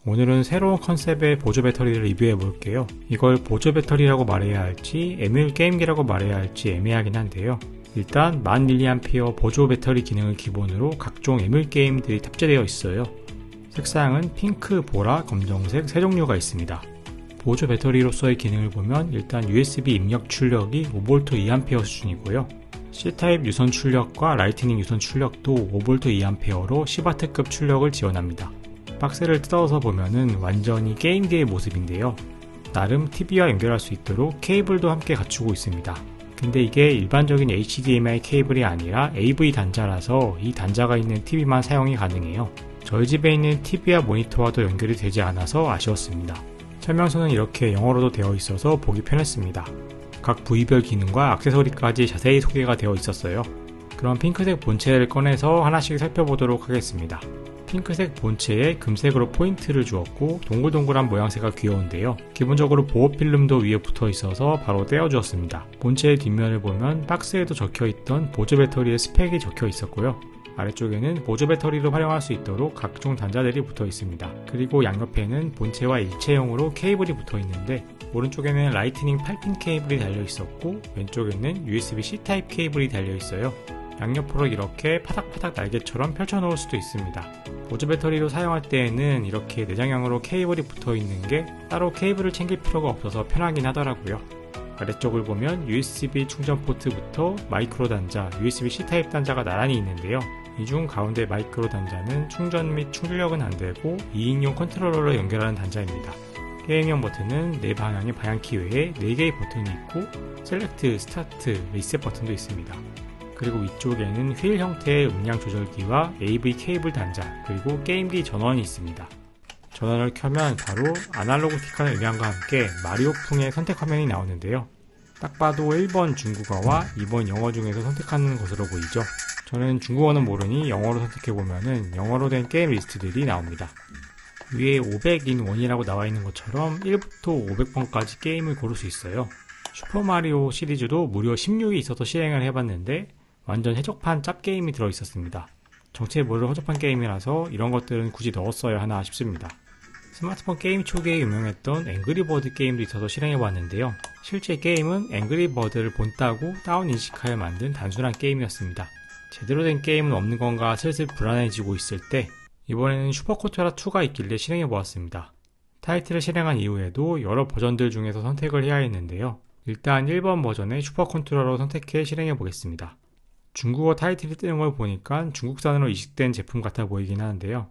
오늘은 새로운 컨셉의 보조 배터리를 리뷰해 볼게요. 이걸 보조 배터리라고 말해야 할지 에뮬 게임기라고 말해야 할지 애매하긴 한데요. 일단 1000mAh 보조 배터리 기능을 기본으로 각종 에뮬 게임들이 탑재되어 있어요. 색상은 핑크, 보라, 검정색 세 종류가 있습니다. 보조 배터리로서의 기능을 보면 일단 USB 입력 출력이 5V 2A 수준이고요. C타입 유선 출력과 라이트닝 유선 출력도 5V 2A로 10W급 출력을 지원합니다. 박스를 뜯어서 보면은 완전히 게임기의 모습인데요. 나름 TV와 연결할 수 있도록 케이블도 함께 갖추고 있습니다. 근데 이게 일반적인 HDMI 케이블이 아니라 AV 단자라서 이 단자가 있는 TV만 사용이 가능해요. 저희 집에 있는 TV와 모니터와도 연결이 되지 않아서 아쉬웠습니다. 설명서는 이렇게 영어로도 되어 있어서 보기 편했습니다. 각 부위별 기능과 액세서리까지 자세히 소개가 되어 있었어요. 그럼 핑크색 본체를 꺼내서 하나씩 살펴보도록 하겠습니다. 핑크색 본체에 금색으로 포인트를 주었고 동글동글한 모양새가 귀여운데요. 기본적으로 보호 필름도 위에 붙어 있어서 바로 떼어 주었습니다. 본체의 뒷면을 보면 박스에도 적혀있던 보조 배터리의 스펙이 적혀 있었고요. 아래쪽에는 보조 배터리를 활용할 수 있도록 각종 단자들이 붙어 있습니다. 그리고 양옆에는 본체와 일체형으로 케이블이 붙어 있는데 오른쪽에는 라이트닝 8핀 케이블이 달려 있었고 왼쪽에는 USB-C 타입 케이블이 달려 있어요. 양옆으로 이렇게 파닥파닥 날개처럼 펼쳐 놓을 수도 있습니다. 보조 배터리로 사용할 때에는 이렇게 내장형으로 케이블이 붙어 있는 게 따로 케이블을 챙길 필요가 없어서 편하긴 하더라고요. 아래쪽을 보면 USB 충전 포트부터 마이크로 단자, USB-C 타입 단자가 나란히 있는데요. 이 중 가운데 마이크로 단자는 충전 및 충전력은 안되고 2인용 컨트롤러로 연결하는 단자입니다. 게임용 버튼은 4방향의 방향키 외에 4개의 버튼이 있고 셀렉트, 스타트, 리셋 버튼도 있습니다. 그리고 위쪽에는 휠 형태의 음량 조절기와 AV 케이블 단자, 그리고 게임기 전원이 있습니다. 전원을 켜면 바로 아날로그틱한 음향과 함께 마리오풍의 선택 화면이 나오는데요. 딱 봐도 1번 중국어와 2번 영어 중에서 선택하는 것으로 보이죠. 저는 중국어는 모르니 영어로 선택해보면 영어로 된 게임 리스트들이 나옵니다. 위에 500in 1이라고 나와 있는 것처럼 1부터 500번까지 게임을 고를 수 있어요. 슈퍼마리오 시리즈도 무려 16이 있어서 실행을 해봤는데 완전 해적판 짭게임이 들어있었습니다. 정체 모를 허접한 게임이라서 이런 것들은 굳이 넣었어야 하나 싶습니다. 스마트폰 게임 초기에 유명했던 앵그리버드 게임도 있어서 실행해봤는데요. 실제 게임은 앵그리버드를 본따고 다운 인식하여 만든 단순한 게임이었습니다. 제대로 된 게임은 없는 건가 슬슬 불안해지고 있을 때 이번에는 슈퍼컨트롤러2가 있길래 실행해보았습니다. 타이틀을 실행한 이후에도 여러 버전들 중에서 선택을 해야 했는데요. 일단 1번 버전의 슈퍼컨트롤러로 선택해 실행해보겠습니다. 중국어 타이틀이 뜨는 걸 보니까 중국산으로 이식된 제품 같아 보이긴 하는데요.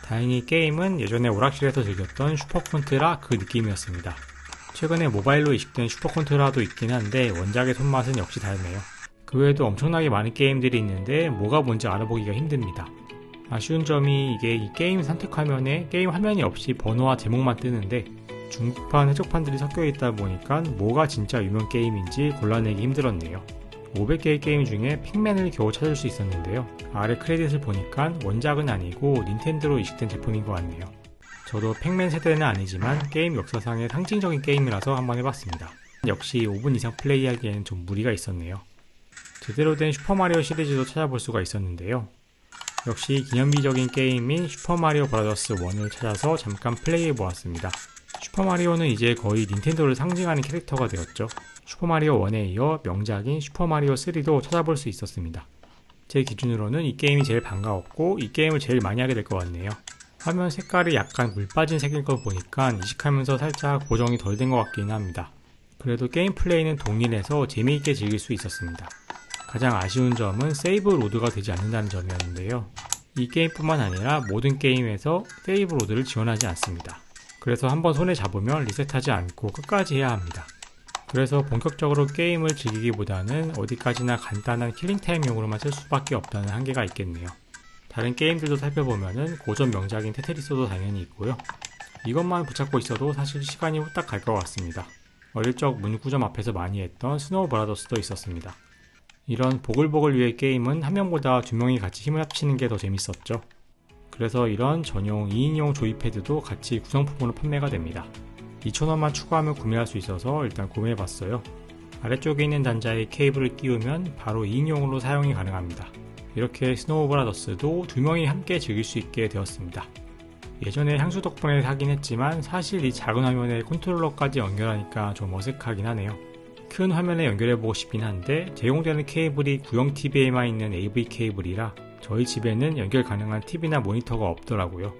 다행히 게임은 예전에 오락실에서 즐겼던 슈퍼컨트라 그 느낌이었습니다. 최근에 모바일로 이식된 슈퍼컨트라도 있긴 한데 원작의 손맛은 역시 다르네요. 그 외에도 엄청나게 많은 게임들이 있는데 뭐가 뭔지 알아보기가 힘듭니다. 아쉬운 점이 이게 이 게임 선택 화면에 게임 화면이 없이 번호와 제목만 뜨는데 중국판 해적판들이 섞여 있다 보니까 뭐가 진짜 유명 게임인지 골라내기 힘들었네요. 500개의 게임 중에 팩맨을 겨우 찾을 수 있었는데요. 아래 크레딧을 보니까 원작은 아니고 닌텐도로 이식된 제품인 것 같네요. 저도 팩맨 세대는 아니지만 게임 역사상의 상징적인 게임이라서 한번 해봤습니다. 역시 5분 이상 플레이하기에는 좀 무리가 있었네요. 제대로 된 슈퍼마리오 시리즈도 찾아볼 수가 있었는데요. 역시 기념비적인 게임인 슈퍼마리오 브라더스 1을 찾아서 잠깐 플레이해보았습니다. 슈퍼마리오는 이제 거의 닌텐도를 상징하는 캐릭터가 되었죠. 슈퍼마리오 1에 이어 명작인 슈퍼마리오 3도 찾아볼 수 있었습니다. 제 기준으로는 이 게임이 제일 반가웠고 이 게임을 제일 많이 하게 될 것 같네요. 화면 색깔이 약간 물 빠진 색인 걸 보니까 이식하면서 살짝 고정이 덜 된 것 같기는 합니다. 그래도 게임 플레이는 동일해서 재미있게 즐길 수 있었습니다. 가장 아쉬운 점은 세이브 로드가 되지 않는다는 점이었는데요. 이 게임뿐만 아니라 모든 게임에서 세이브 로드를 지원하지 않습니다. 그래서 한번 손에 잡으면 리셋하지 않고 끝까지 해야 합니다. 그래서 본격적으로 게임을 즐기기보다는 어디까지나 간단한 킬링타임용으로만 쓸 수밖에 없다는 한계가 있겠네요. 다른 게임들도 살펴보면은 고전 명작인 테트리스도 당연히 있고요. 이것만 붙잡고 있어도 사실 시간이 후딱 갈 것 같습니다. 어릴 적 문구점 앞에서 많이 했던 스노우 브라더스도 있었습니다. 이런 보글보글 위의 게임은 한 명보다 두 명이 같이 힘을 합치는 게 더 재밌었죠. 그래서 이런 전용 2인용 조이패드도 같이 구성품으로 판매가 됩니다. 2,000원만 추가하면 구매할 수 있어서 일단 구매해봤어요. 아래쪽에 있는 단자에 케이블을 끼우면 바로 2인용으로 사용이 가능합니다. 이렇게 스노우 브라더스도 두 명이 함께 즐길 수 있게 되었습니다. 예전에 향수 덕분에 사긴 했지만 사실 이 작은 화면에 컨트롤러까지 연결하니까 좀 어색하긴 하네요. 큰 화면에 연결해보고 싶긴 한데 제공되는 케이블이 구형 TV에만 있는 AV 케이블이라 저희 집에는 연결 가능한 TV나 모니터가 없더라고요.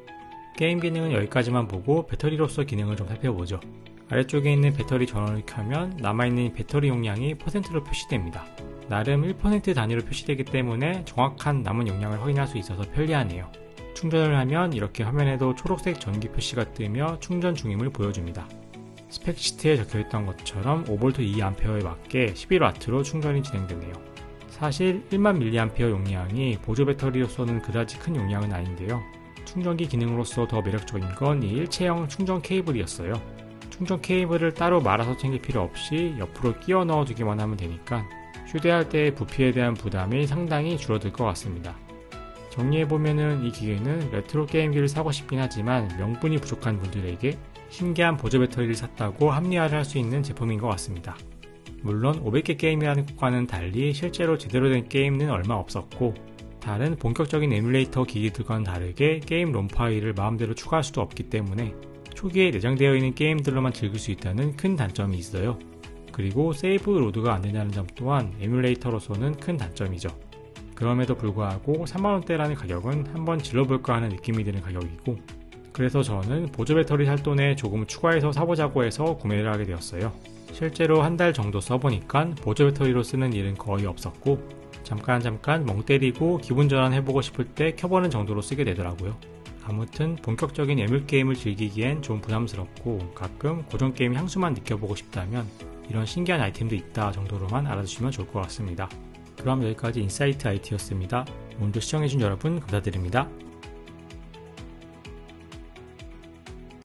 게임 기능은 여기까지만 보고 배터리로서 기능을 좀 살펴보죠. 아래쪽에 있는 배터리 전원을 켜면 남아있는 배터리 용량이 %로 표시됩니다. 나름 1% 단위로 표시되기 때문에 정확한 남은 용량을 확인할 수 있어서 편리하네요. 충전을 하면 이렇게 화면에도 초록색 전기 표시가 뜨며 충전 중임을 보여줍니다. 스펙시트에 적혀있던 것처럼 5V 2A에 맞게 11W로 충전이 진행되네요. 사실 1만 mAh 용량이 보조 배터리로서는 그다지 큰 용량은 아닌데요. 충전기 기능으로서 더 매력적인 건 이 일체형 충전 케이블이었어요. 충전 케이블을 따로 말아서 챙길 필요 없이 옆으로 끼워 넣어두기만 하면 되니까 휴대할 때의 부피에 대한 부담이 상당히 줄어들 것 같습니다. 정리해보면은 이 기계는 레트로 게임기를 사고 싶긴 하지만 명분이 부족한 분들에게 신기한 보조 배터리를 샀다고 합리화를 할 수 있는 제품인 것 같습니다. 물론 500개 게임이라는 것과는 달리 실제로 제대로 된 게임은 얼마 없었고 다른 본격적인 에뮬레이터 기기들과는 다르게 게임 롬 파일을 마음대로 추가할 수도 없기 때문에 초기에 내장되어 있는 게임들로만 즐길 수 있다는 큰 단점이 있어요. 그리고 세이브 로드가 안되냐는 점 또한 에뮬레이터로서는 큰 단점이죠. 그럼에도 불구하고 3만원대라는 가격은 한번 질러볼까 하는 느낌이 드는 가격이고 그래서 저는 보조 배터리 살 돈에 조금 추가해서 사보자고 해서 구매를 하게 되었어요. 실제로 한 달 정도 써보니까 보조 배터리로 쓰는 일은 거의 없었고 잠깐 멍 때리고 기분 전환 해보고 싶을 때 켜보는 정도로 쓰게 되더라고요. 아무튼 본격적인 에뮬 게임을 즐기기엔 좀 부담스럽고 가끔 고전 게임 향수만 느껴보고 싶다면 이런 신기한 아이템도 있다 정도로만 알아두시면 좋을 것 같습니다. 그럼 여기까지 인사이트 IT였습니다. 오늘도 시청해준 여러분 감사드립니다.